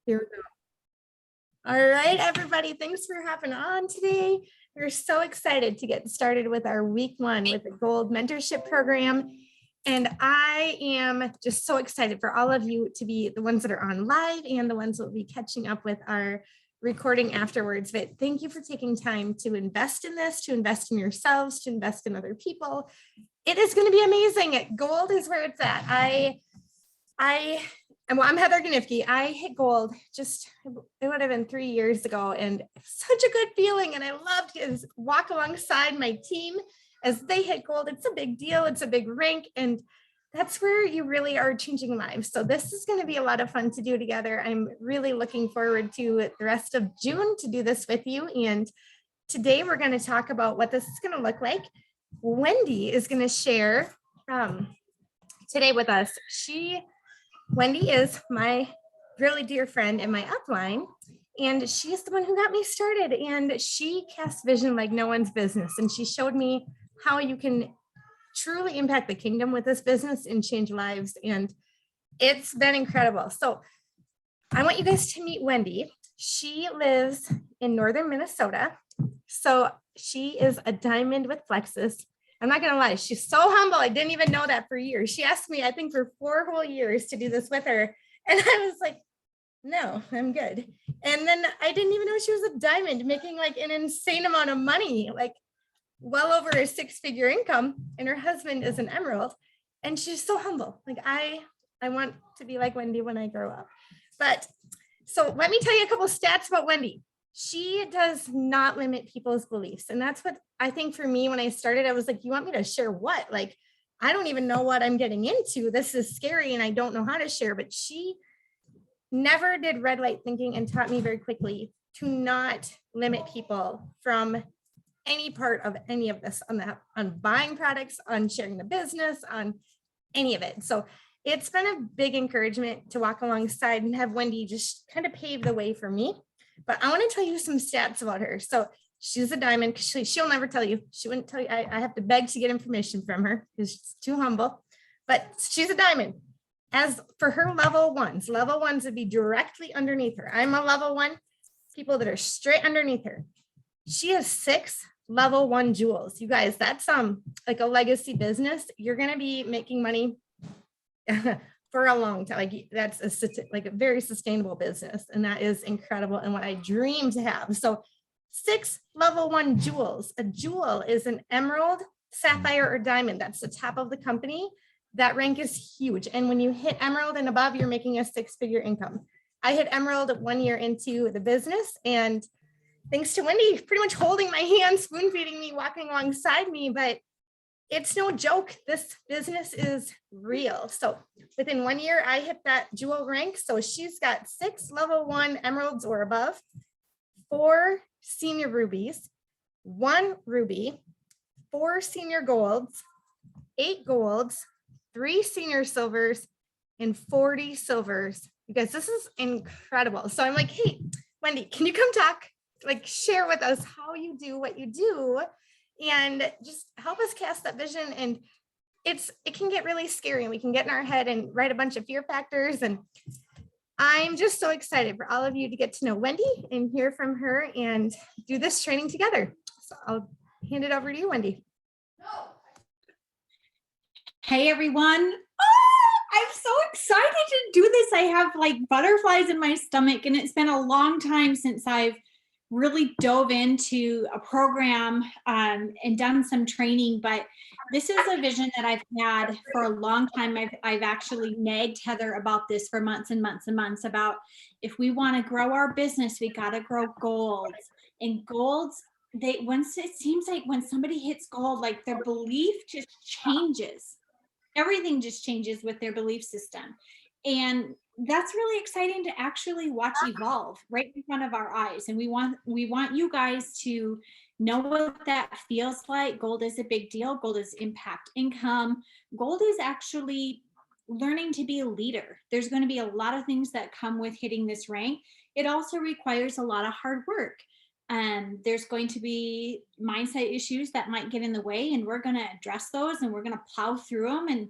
Here we go. All right, everybody, thanks for hopping on today. We're so excited to get started with our week one with the Gold Mentorship Program. And I am just so excited for all of you to be the ones that are on live and the ones that will be catching up with our recording afterwards. But thank you for taking time to invest in this, to invest in yourselves, to invest in other people. It is going to be amazing. Gold is where it's at. I'm Heather Ganifke. I hit gold it would have been 3 years ago, and such a good feeling. And I loved to walk alongside my team as they hit gold. It's a big deal. It's a big rank. And that's where you really are changing lives. So this is going to be a lot of fun to do together. I'm really looking forward to the rest of June to do this with you. And today we're going to talk about what this is going to look like. Wendy is going to share today with us. Wendy is my really dear friend in my upline, and she's the one who got me started, and she casts vision like no one's business. And she showed me how you can truly impact the kingdom with this business and change lives. And it's been incredible. So I want you guys to meet Wendy. She lives in northern Minnesota. So she is a diamond with Plexus. I'm not going to lie. She's so humble. I didn't even know that for years. She asked me, I think for 4 whole years to do this with her. And I was like, no, I'm good. And then I didn't even know she was a diamond making like an insane amount of money, like well over a 6-figure income. And her husband is an emerald. And she's so humble. Like I want to be like Wendy when I grow up. But so let me tell you a couple stats about Wendy. She does not limit people's beliefs. And that's what I think for me, when I started, I was like, you want me to share what? Like, I don't even know what I'm getting into. This is scary and I don't know how to share. But she never did red light thinking and taught me very quickly to not limit people from any part of any of this, on buying products, on sharing the business, on any of it. So it's been a big encouragement to walk alongside and have Wendy just kind of pave the way for me. But I want to tell you some stats about her. So she's a diamond. She'll never tell you. She wouldn't tell you. I have to beg to get information from her because she's too humble. But she's a diamond. As for her level ones would be directly underneath her. I'm a level 1. People that are straight underneath her. She has 6 level 1 jewels. You guys, that's like a legacy business. You're going to be making money for a long time. Like that's a very sustainable business. And that is incredible. And what I dream to have. So 6 level 1 jewels. A jewel is an emerald, sapphire, or diamond. That's the top of the company. That rank is huge. And when you hit emerald and above, you're making a 6-figure income. I hit emerald 1 year into the business, and thanks to Wendy pretty much holding my hand, spoon feeding me, walking alongside me. But it's no joke. This business is real. So within 1 year, I hit that jewel rank. So she's got 6 level 1 emeralds or above, 4 senior rubies, 1 ruby, 4 senior golds, 8 golds, 3 senior silvers, and 40 silvers. You guys, this is incredible. So I'm like, hey, Wendy, can you come talk? Like share with us how you do what you do and just help us cast that vision. And it can get really scary, and we can get in our head and write a bunch of fear factors. And I'm just so excited for all of you to get to know Wendy and hear from her and do this training together. So I'll hand it over to you, Wendy. Hey, everyone. I'm so excited to do this. I have like butterflies in my stomach, and it's been a long time since I've really dove into a program and done some training, but this is a vision that I've had for a long time. I've actually nagged Heather about this for months and months and months about if we want to grow our business, we got to grow golds. And golds, it seems like when somebody hits gold, like their belief just changes. Everything just changes with their belief system. And that's really exciting to actually watch evolve right in front of our eyes. And we want you guys to know what that feels like. Gold is a big deal. Gold is impact income. Gold is actually learning to be a leader. There's going to be a lot of things that come with hitting this rank. It also requires a lot of hard work. There's going to be mindset issues that might get in the way, and we're going to address those, and we're going to plow through them.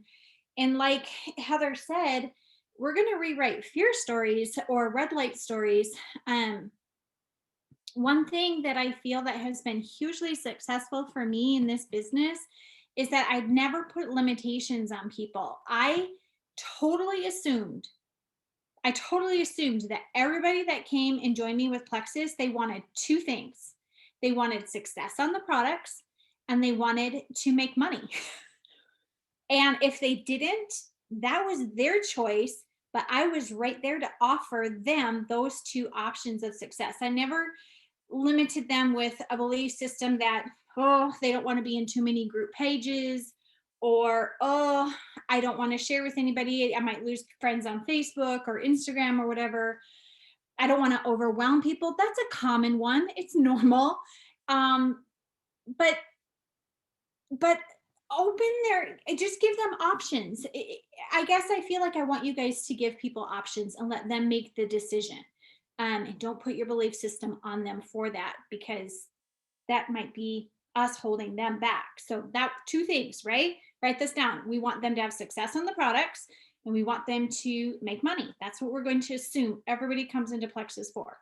And like Heather said, we're going to rewrite fear stories or red light stories. One thing that I feel that has been hugely successful for me in this business is that I've never put limitations on people. I totally assumed that everybody that came and joined me with Plexus, they wanted two things. They wanted success on the products and they wanted to make money. And if they didn't, that was their choice, but I was right there to offer them those two options of success. I never limited them with a belief system that, oh, they don't want to be in too many group pages, or, oh, I don't want to share with anybody. I might lose friends on Facebook or Instagram or whatever. I don't want to overwhelm people. That's a common one. It's normal. But open their, just give them options. I guess I feel like I want you guys to give people options and let them make the decision. And don't put your belief system on them for that, because that might be us holding them back. So that two things, right? Write this down. We want them to have success on the products and we want them to make money. That's what we're going to assume everybody comes into Plexus for.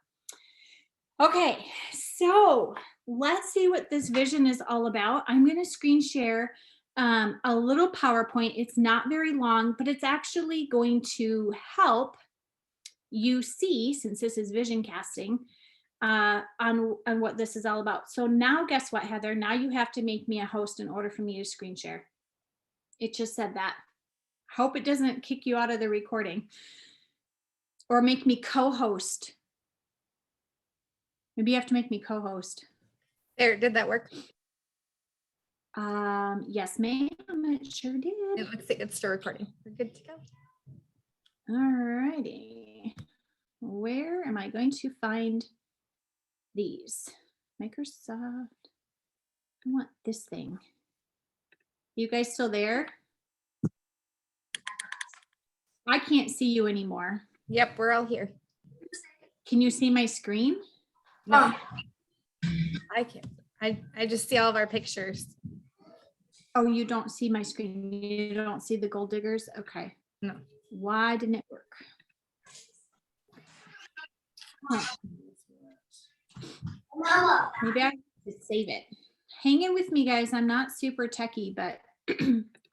Okay, so let's see what this vision is all about. I'm going to screen share a little PowerPoint. It's not very long, but it's actually going to help you see, since this is vision casting, on what this is all about. So now guess what, Heather? Now you have to make me a host in order for me to screen share. It just said that. Hope it doesn't kick you out of the recording or make me co-host. Maybe you have to make me co-host. There, did that work? Yes, ma'am, it sure did. It looks like it's still recording. We're good to go. All righty. Where am I going to find these? Microsoft. I want this thing. You guys still there? I can't see you anymore. Yep, we're all here. Can you see my screen? No, I can't. I just see all of our pictures. Oh, you don't see my screen. You don't see the gold diggers? Okay. No. Why didn't it work? Huh. Maybe I have to save it. Hang in with me, guys. I'm not super techie, but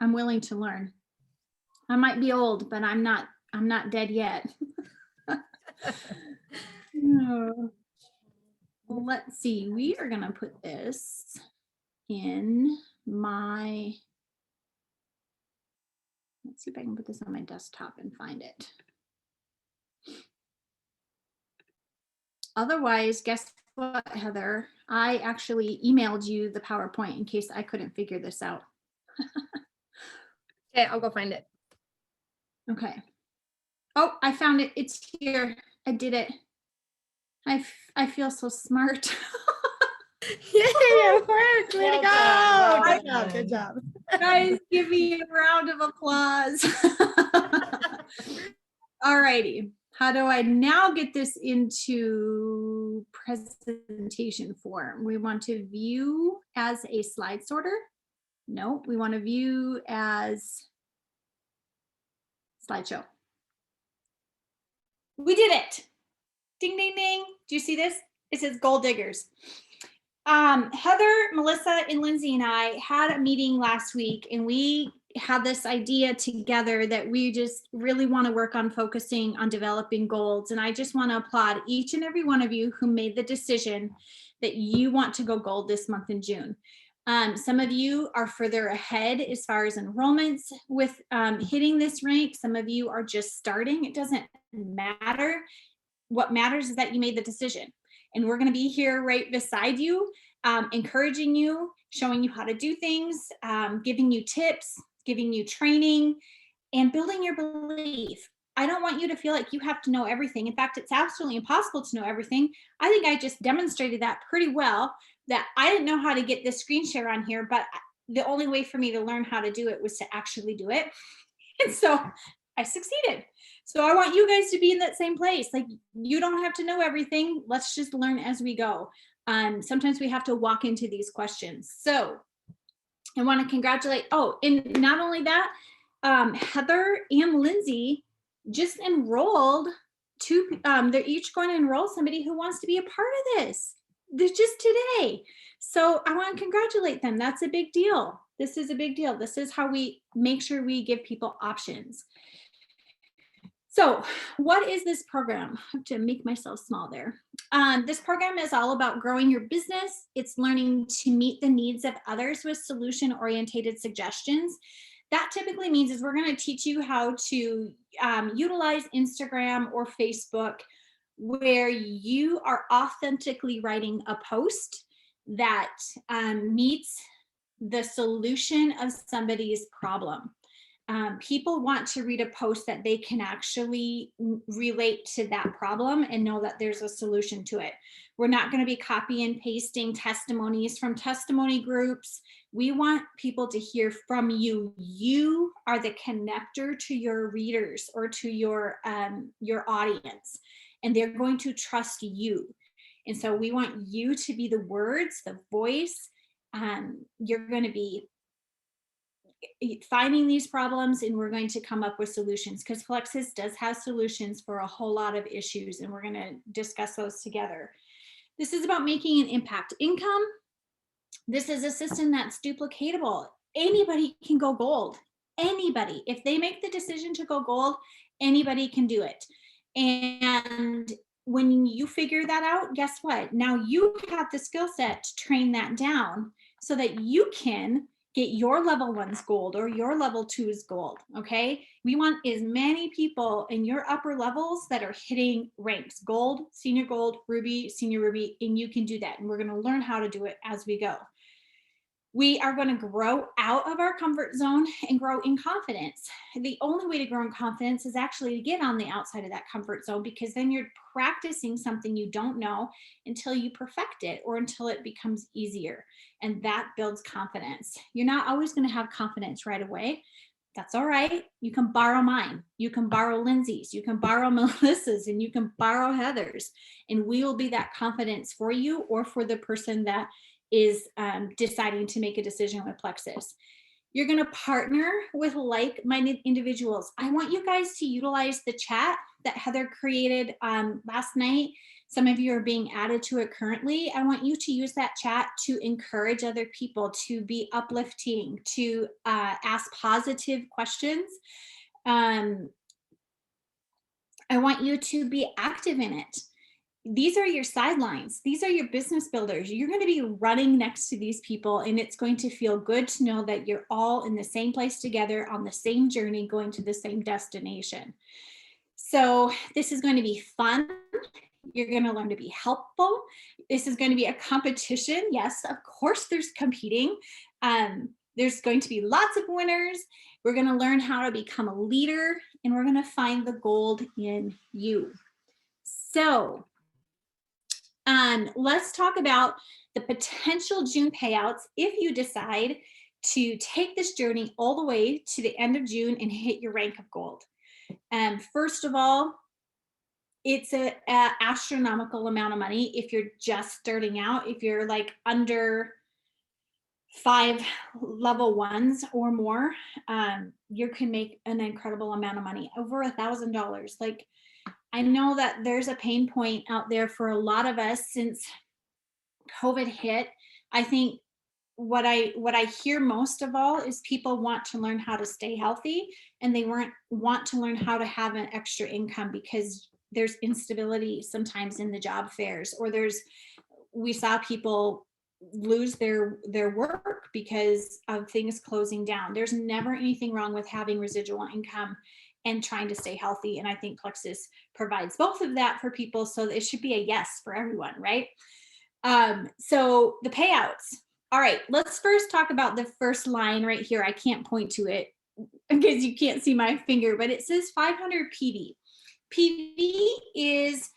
I'm willing to learn. I might be old, but I'm not dead yet. No. Well, let's see. We are going to put this in my, let's see if I can put this on my desktop and find it. Otherwise, guess what, Heather? I actually emailed you the PowerPoint in case I couldn't figure this out. Okay, I'll go find it. Okay. Oh, I found it. It's here. I did it. I feel so smart. Yay, it worked. Way to go. Well Good job. Good job. Guys, give me a round of applause. All righty. How do I now get this into presentation form? We want to view as a slide sorter. No, we want to view as slideshow. We did it. Ding, ding, ding. Do you see this? It says gold diggers. Heather, Melissa, and Lindsay and I had a meeting last week, and we had this idea together that we just really want to work on focusing on developing golds. And I just want to applaud each and every one of you who made the decision that you want to go gold this month in June. Some of you are further ahead as far as enrollments with hitting this rank. Some of you are just starting. It doesn't matter. What matters is that you made the decision. And we're going to be here right beside you, encouraging you, showing you how to do things, giving you tips, giving you training, and building your belief. I don't want you to feel like you have to know everything. In fact, it's absolutely impossible to know everything. I think I just demonstrated that pretty well, that I didn't know how to get this screen share on here, but the only way for me to learn how to do it was to actually do it. And so I succeeded. So I want you guys to be in that same place. Like, you don't have to know everything. Let's just learn as we go. Sometimes we have to walk into these questions. So I want to congratulate. Oh, and not only that, Heather and Lindsay just enrolled they're each going to enroll somebody who wants to be a part of this. This just today. So I want to congratulate them. That's a big deal. This is a big deal. This is how we make sure we give people options. So what is this program? I have to make myself small there. This program is all about growing your business. It's learning to meet the needs of others with solution-oriented suggestions. That typically means is we're going to teach you how to utilize Instagram or Facebook where you are authentically writing a post that meets the solution of somebody's problem. People want to read a post that they can actually relate to that problem and know that there's a solution to it. We're not going to be copy and pasting testimonies from testimony groups. We want people to hear from you. You are the connector to your readers or to your audience, and they're going to trust you. And so we want you to be the words, the voice. You're going to be finding these problems, and we're going to come up with solutions, because Plexus does have solutions for a whole lot of issues, and we're going to discuss those together. This is about making an impact. Income. This is a system that's duplicatable. Anybody can go gold. Anybody. If they make the decision to go gold, anybody can do it. And when you figure that out, guess what? Now you have the skill set to train that down so that you can get your level 1's gold or your level 2's gold. Okay. We want as many people in your upper levels that are hitting ranks: gold, senior gold, ruby, senior ruby, and you can do that. And we're going to learn how to do it as we go. We are going to grow out of our comfort zone and grow in confidence. The only way to grow in confidence is actually to get on the outside of that comfort zone, because then you're practicing something you don't know until you perfect it or until it becomes easier. And that builds confidence. You're not always going to have confidence right away. That's all right. You can borrow mine. You can borrow Lindsay's. You can borrow Melissa's, and you can borrow Heather's. And we will be that confidence for you or for the person that is deciding to make a decision with Plexus. You're going to partner with like-minded individuals. I want you guys to utilize the chat that Heather created last night. Some of you are being added to it currently. I want you to use that chat to encourage other people, to be uplifting, to ask positive questions. I want you to be active in it. These are your sidelines. These are your business builders. You're going to be running next to these people, and it's going to feel good to know that you're all in the same place together on the same journey, going to the same destination. So this is going to be fun. You're going to learn to be helpful. This is going to be a competition. Yes, of course, there's competing. There's going to be lots of winners. We're going to learn how to become a leader, and we're going to find the gold in you. So let's talk about the potential June payouts if you decide to take this journey all the way to the end of June and hit your rank of gold. First of all, it's an astronomical amount of money if you're just starting out. If you're like under 5 level 1s or more, you can make an incredible amount of money, over $1,000. Like, I know that there's a pain point out there for a lot of us since COVID hit. I think what I hear most of all is people want to learn how to stay healthy, and they want to learn how to have an extra income, because there's instability sometimes in the job fairs, or we saw people lose their work because of things closing down. There's never anything wrong with having residual income and trying to stay healthy. And I think Plexus provides both of that for people. So it should be a yes for everyone, right? So the payouts. All right, let's first talk about the first line right here. I can't point to it because you can't see my finger, but it says 500 PV. PV is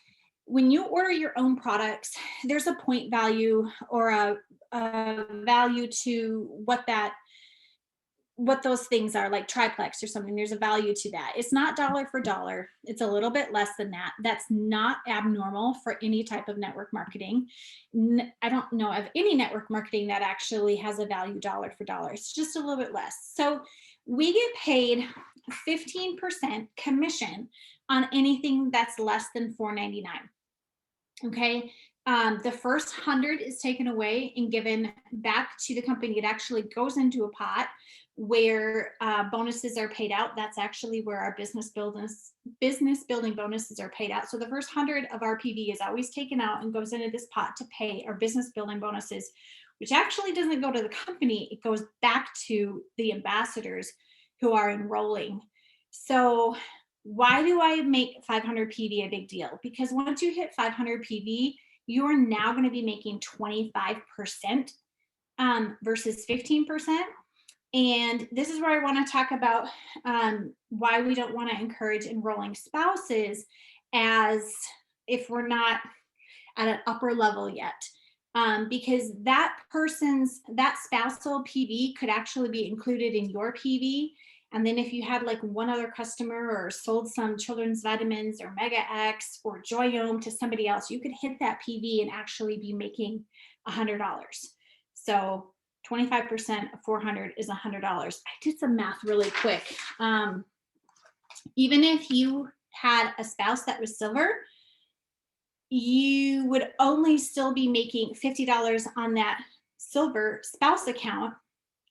when you order your own products, there's a point value or a value to what those things are, like triplex or something. There's a value to that. It's not dollar for dollar. It's a little bit less than that. That's not abnormal for any type of network marketing. I don't know of any network marketing that actually has a value dollar for dollar. It's just a little bit less. So we get paid 15% commission on anything that's less than $4.99. Okay. The first 100 is taken away and given back to the company. It actually goes into a pot where bonuses are paid out. That's actually where our business building bonuses are paid out. So the first 100 of our PV is always taken out and goes into this pot to pay our business building bonuses, which actually doesn't go to the company. It goes back to the ambassadors who are enrolling. So why do I make 500 PV a big deal? Because once you hit 500 PV, you are now going to be making 25% versus 15%. And this is where I want to talk about why we don't want to encourage enrolling spouses as if we're not at an upper level yet. Because that spousal PV could actually be included in your PV. And then if you had like one other customer or sold some children's vitamins or Mega X or Joyome to somebody else, you could hit that PV and actually be making $100. So 25% of 400 is $100. I did some math really quick. Even if you had a spouse that was silver, you would only still be making $50 on that silver spouse account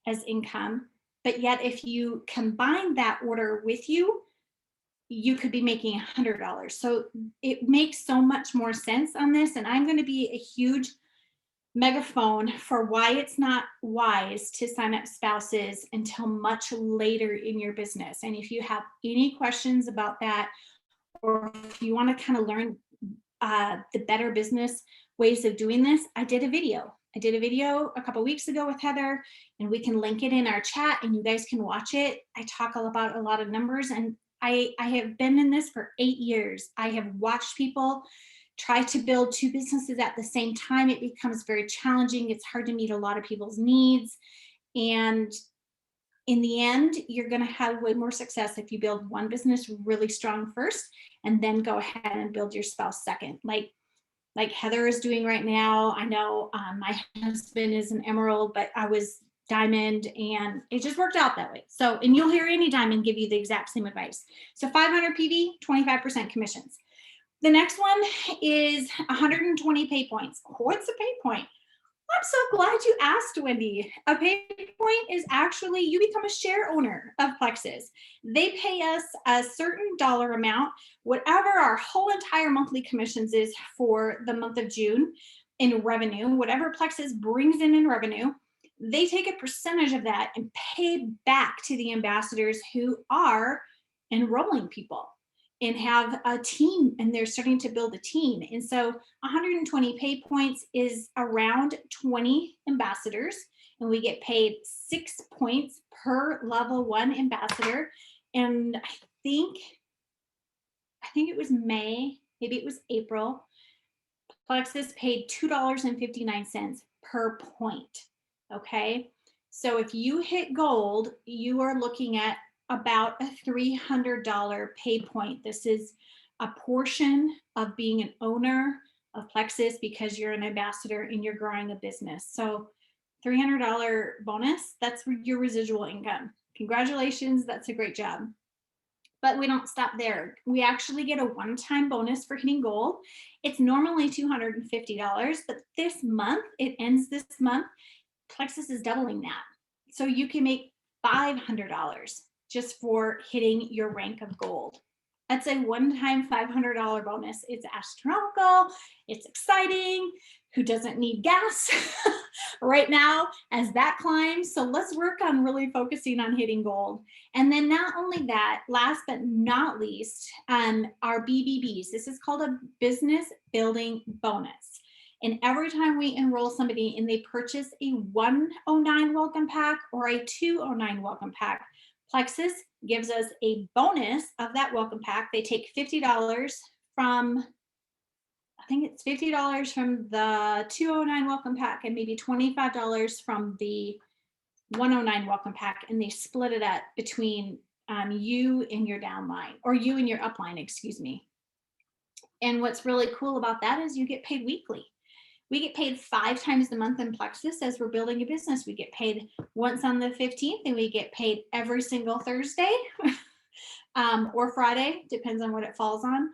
as income. But yet if you combine that order with you, you could be making $100. So it makes so much more sense on this. And I'm going to be a huge megaphone for why it's not wise to sign up spouses until much later in your business. And if you have any questions about that, or if you want to kind of learn the better business ways of doing this, I did a video a couple weeks ago with Heather, and we can link it in our chat and you guys can watch it. I talk about a lot of numbers, and I have been in this for 8 years. I have watched people try to build two businesses at the same time. It becomes very challenging. It's hard to meet a lot of people's needs. And in the end, you're going to have way more success if you build one business really strong first and then go ahead and build your spouse second. Like Heather is doing right now. I know my husband is an emerald, but I was diamond, and it just worked out that way. So, and you'll hear any diamond give you the exact same advice. So 500 PV, 25% commissions. The next one is 120 pay points. What's a pay point? I'm so glad you asked, Wendy. A pay point is actually you become a share owner of Plexus. They pay us a certain dollar amount, whatever our whole entire monthly commissions is for the month of June in revenue, whatever Plexus brings in revenue, they take a percentage of that and pay back to the ambassadors who are enrolling people and have a team, and they're starting to build a team. And so 120 pay points is around 20 ambassadors, and we get paid 6 points per level 1 ambassador. And I think it was May, maybe it was April, Plexus paid $2.59 per point. Okay. So if you hit gold, you are looking at about a $300 pay point. This is a portion of being an owner of Plexus because you're an ambassador and you're growing a business. So $300 bonus, that's your residual income. Congratulations, that's a great job. But we don't stop there. We actually get a one-time bonus for hitting gold. It's normally $250, but this month, it ends this month, Plexus is doubling that. So you can make $500 just for hitting your rank of gold. That's a one-time $500 bonus. It's astronomical. It's exciting. Who doesn't need gas right now as that climbs? So let's work on really focusing on hitting gold. And then not only that, last but not least, our BBBs. This is called a business building bonus. And every time we enroll somebody and they purchase a 109 welcome pack or a 209 welcome pack, Plexus gives us a bonus of that welcome pack. They take $50 from, I think it's $50 from the 209 welcome pack and maybe $25 from the 109 welcome pack, and they split it up between you and your downline, or you and your upline, excuse me. And what's really cool about that is you get paid weekly. We get paid 5 times a month in Plexus as we're building a business. We get paid once on the 15th, and we get paid every single Thursday. or Friday, depends on what it falls on.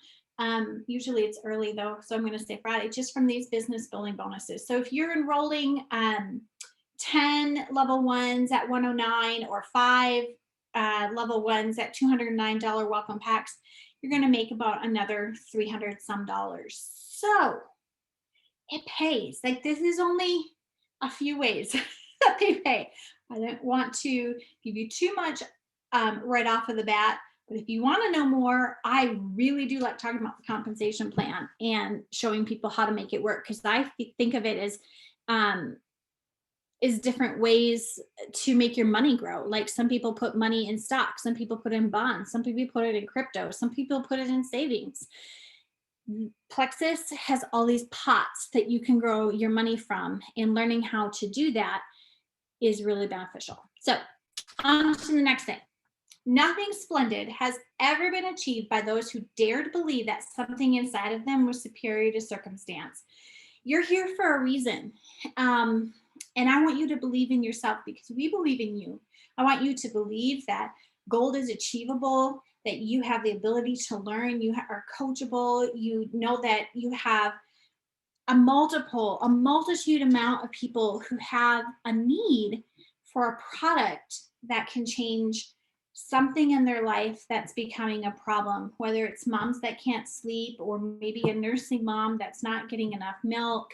Usually it's early though, so I'm going to say Friday, just from these business building bonuses. So if you're enrolling 10 level ones at 109 or 5 level ones at $209 welcome packs, you're going to make about another 300 some dollars. So it pays. Like, this is only a few ways that they pay. I don't want to give you too much right off of the bat, but if you want to know more, I really do like talking about the compensation plan and showing people how to make it work, because I think of it as different ways to make your money grow. Like, some people put money in stocks, some people put in bonds, some people put it in crypto, some people put it in savings. Plexus has all these pots that you can grow your money from, and learning how to do that is really beneficial. So on to the next thing. Nothing splendid has ever been achieved by those who dared believe that something inside of them was superior to circumstance. You're here for a reason. And I want you to believe in yourself, because we believe in you. I want you to believe that gold is achievable, that you have the ability to learn, you are coachable, you know that you have a multitude amount of people who have a need for a product that can change something in their life that's becoming a problem, whether it's moms that can't sleep, or maybe a nursing mom that's not getting enough milk,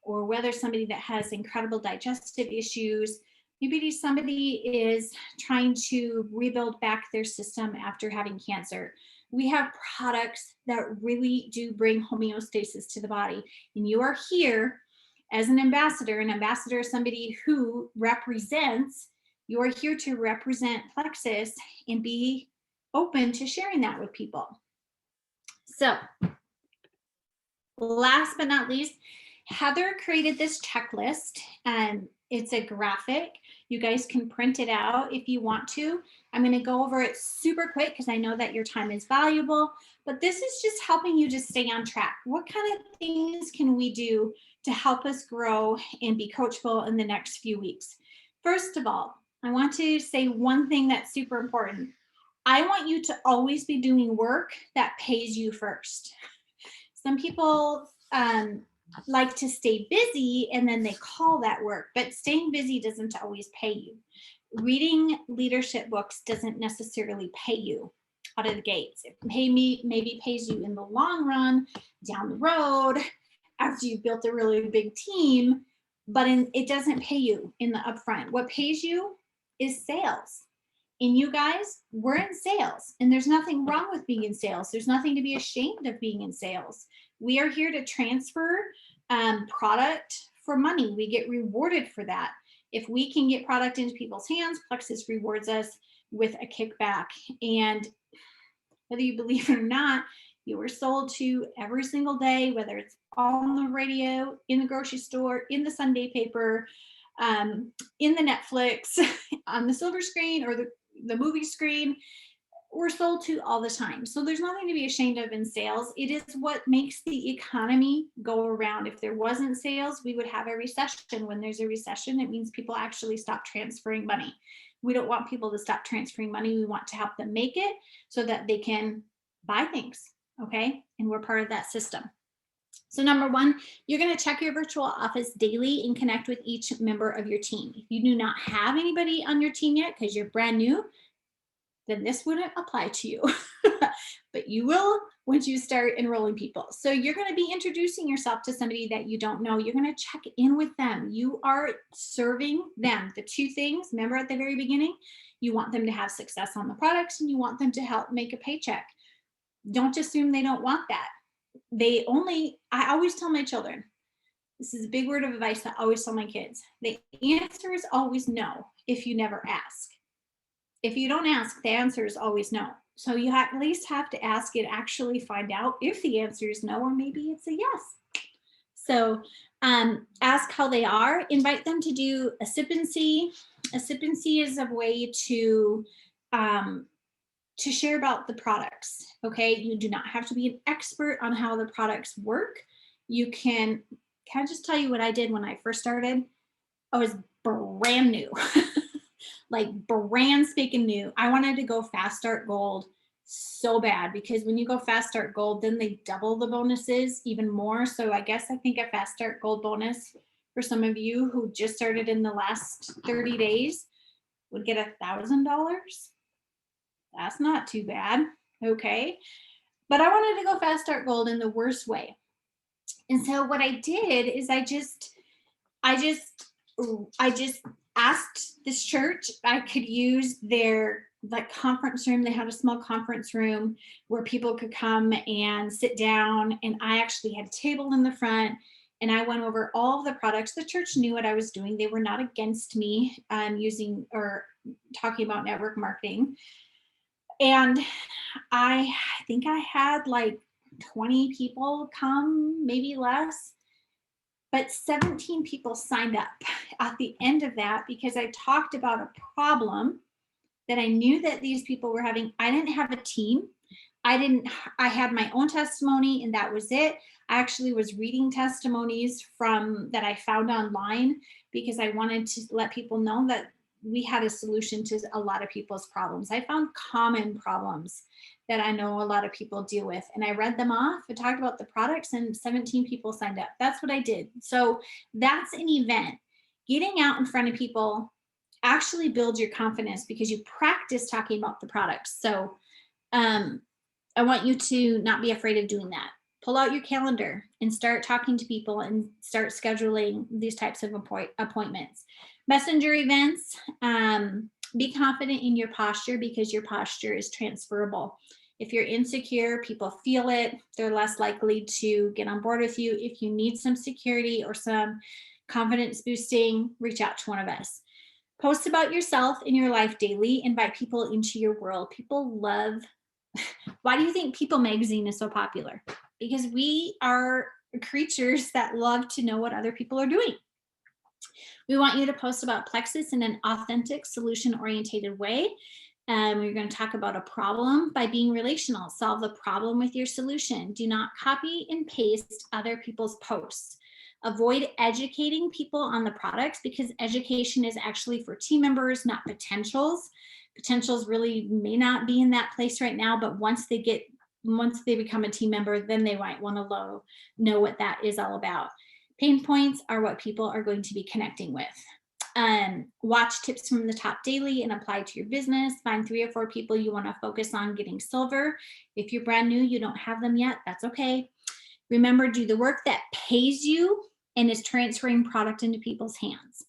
or whether somebody that has incredible digestive issues. Maybe somebody is trying to rebuild back their system after having cancer. We have products that really do bring homeostasis to the body. And you are here as an ambassador. An ambassador is somebody who represents, you are here to represent Plexus and be open to sharing that with people. So last but not least, Heather created this checklist, and it's a graphic. You guys can print it out if you want to. I'm going to go over it super quick because I know that your time is valuable, but this is just helping you to stay on track. What kind of things can we do to help us grow and be coachable in the next few weeks? First of all, I want to say one thing that's super important. I want you to always be doing work that pays you first. Some people like to stay busy and then they call that work, but staying busy doesn't always pay you. Reading leadership books doesn't necessarily pay you out of the gates. It maybe pays you in the long run, down the road, after you've built a really big team, but it doesn't pay you in the upfront. What pays you is sales. And you guys, we're in sales, and there's nothing wrong with being in sales. There's nothing to be ashamed of being in sales. We are here to transfer product for money. We get rewarded for that. If we can get product into people's hands, Plexus rewards us with a kickback. And whether you believe it or not, you are sold to every single day, whether it's on the radio, in the grocery store, in the Sunday paper, in the Netflix, on the silver screen, or the movie screen. We're sold to all the time. So there's nothing to be ashamed of in sales. It is what makes the economy go around. If there wasn't sales, we would have a recession. When there's a recession, it means people actually stop transferring money. We don't want people to stop transferring money. We want to help them make it so that they can buy things, okay? And we're part of that system. So number one, you're going to check your virtual office daily and connect with each member of your team. If you do not have anybody on your team yet because you're brand new, then this wouldn't apply to you, but you will once you start enrolling people. So you're going to be introducing yourself to somebody that you don't know. You're going to check in with them. You are serving them. The two things, remember at the very beginning, you want them to have success on the products and you want them to help make a paycheck. Don't assume they don't want that. I always tell my children, this is a big word of advice that I always tell my kids. The answer is always no if you never ask. If you don't ask, the answer is always no. So you at least have to ask and actually find out if the answer is no, or maybe it's a yes. So ask how they are. Invite them to do a sip and see. A sip and see is a way to share about the products. Okay, you do not have to be an expert on how the products work. You can I just tell you what I did when I first started? I was brand new. like brand spanking new. I wanted to go fast start gold so bad, because when you go fast start gold, then they double the bonuses even more. So I think a fast start gold bonus for some of you who just started in the last 30 days would get $1,000. That's not too bad. Okay. But I wanted to go fast start gold in the worst way. And so what I did is I just asked this church if I could use their like conference room. They had a small conference room where people could come and sit down. And I actually had a table in the front, and I went over all of the products. The church knew what I was doing. They were not against me using or talking about network marketing. And I think I had like 20 people come, maybe less. But 17 people signed up at the end of that, because I talked about a problem that I knew that these people were having. I didn't have a team. I had my own testimony, and that was it. I actually was reading testimonies that I found online, because I wanted to let people know that we had a solution to a lot of people's problems. I found common problems that I know a lot of people deal with, and I read them off and talked about the products, and 17 people signed up. That's what I did. So that's an event. Getting out in front of people actually builds your confidence, because you practice talking about the products. So I want you to not be afraid of doing that. Pull out your calendar and start talking to people and start scheduling these types of appointments. Messenger events, be confident in your posture, because your posture is transferable. If you're insecure, people feel it. They're less likely to get on board with you. If you need some security or some confidence boosting, reach out to one of us. Post about yourself in your life daily. Invite people into your world. People love. Why do you think People Magazine is so popular? Because we are creatures that love to know what other people are doing. We want you to post about Plexus in an authentic, solution-oriented way. We're going to talk about a problem by being relational. Solve the problem with your solution. Do not copy and paste other people's posts. Avoid educating people on the products, because education is actually for team members, not potentials. Potentials really may not be in that place right now, but once they become a team member, then they might want to know what that is all about. Pain points are what people are going to be connecting with. Watch tips from the top daily and apply to your business. Find 3 or 4 people you want to focus on getting silver. If you're brand new, you don't have them yet, that's okay. Remember, do the work that pays you and is transferring product into people's hands.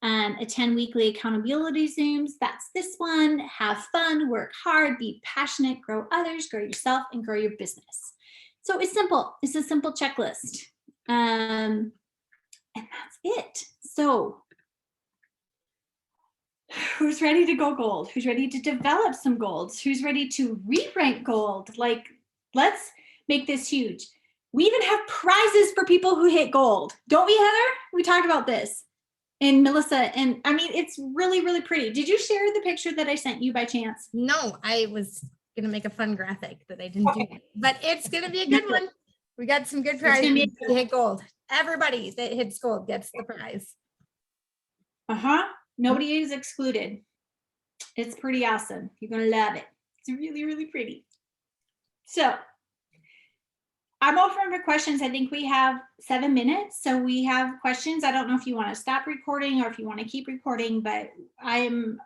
Attend weekly accountability Zooms. That's this one. Have fun, work hard, be passionate, grow others, grow yourself, and grow your business. So it's simple. It's a simple checklist. And that's it. So who's ready to go gold? Who's ready to develop some golds? Who's ready to re-rank gold? Like, let's make this huge. We even have prizes for people who hit gold. Don't we, Heather? We talked about this. And Melissa, and I mean, it's really, really pretty. Did you share the picture that I sent you by chance? No, I was going to make a fun graphic that I didn't do, but it's going to be a good one. We got some good prizes to hit gold. Everybody that hits gold gets the prize. Nobody is excluded. It's pretty awesome. You're going to love it. It's really, really pretty. So I'm open for questions. I think we have 7 minutes. So we have questions. I don't know if you want to stop recording or if you want to keep recording, but I'm